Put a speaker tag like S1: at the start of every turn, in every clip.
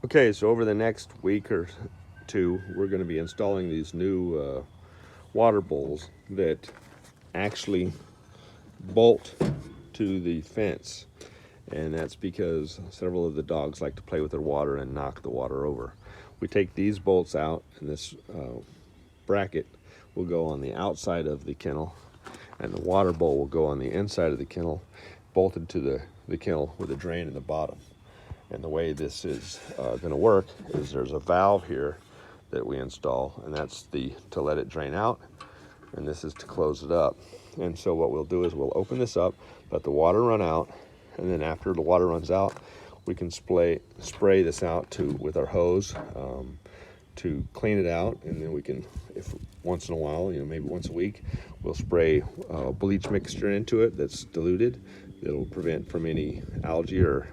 S1: Okay, so over the next week or two, we're going to be installing these new water bowls that actually bolt to the fence. And that's because several of the dogs like to play with their water and knock the water over. We take these bolts out, and this bracket will go on the outside of the kennel, and the water bowl will go on the inside of the kennel, bolted to the kennel with a drain in the bottom. And the way this is going to work is there's a valve here that we install, and that's to let it drain out, and this is to close it up. And so what we'll do is we'll open this up, let the water run out, and then after the water runs out, we can spray this out with our hose to clean it out. And then we can, if once in a while, maybe once a week, we'll spray bleach mixture into it that's diluted. It'll prevent from any algae or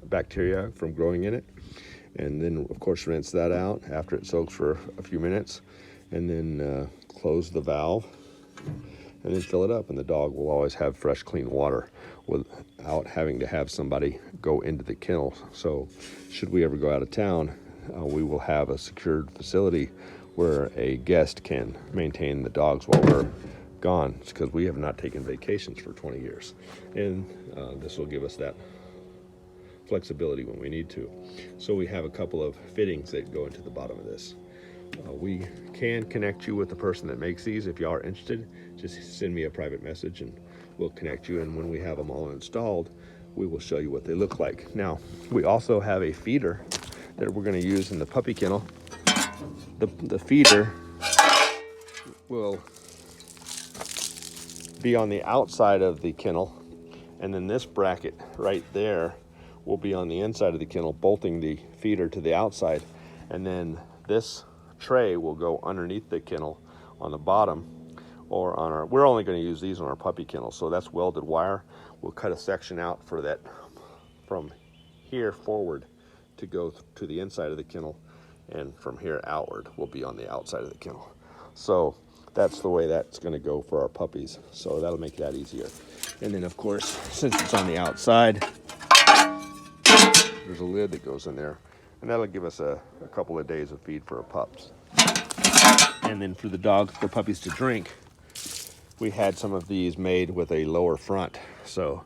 S1: bacteria from growing in it. And then of course rinse that out after it soaks for a few minutes, and then close the valve and then fill it up, and the dog will always have fresh, clean water without having to have somebody go into the kennel. So should we ever go out of town, we will have a secured facility where a guest can maintain the dogs while we're gone, because we have not taken vacations for 20 years. And this will give us that flexibility when we need to. So we have a couple of fittings that go into the bottom of this. We can connect you with the person that makes these. If you are interested, just send me a private message and we'll connect you. And when we have them all installed, we will show you what they look like. Now, we also have a feeder that we're going to use in the puppy kennel. The feeder will be on the outside of the kennel, and then this bracket right there will be on the inside of the kennel, bolting the feeder to the outside. And then this tray will go underneath the kennel on the bottom, or on we're only going to use these on our puppy kennel, so that's welded wire. We'll cut a section out for that from here forward to go to the inside of the kennel, and from here outward will be on the outside of the kennel. So that's the way that's going to go for our puppies, so that'll make that easier. And then of course, since it's on the outside, there's a lid that goes in there, and that'll give us a couple of days of feed for our pups. And then for the puppies to drink, we had some of these made with a lower front, so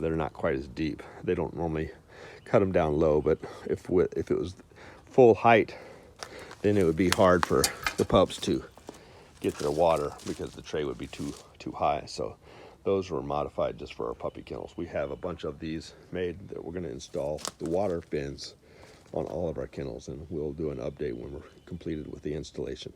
S1: they're not quite as deep. They don't normally cut them down low, but if it was full height, then it would be hard for the pups to get their water because the tray would be too high. So those were modified just for our puppy kennels. We have a bunch of these made that we're going to install the water bins on all of our kennels, and we'll do an update when we're completed with the installation.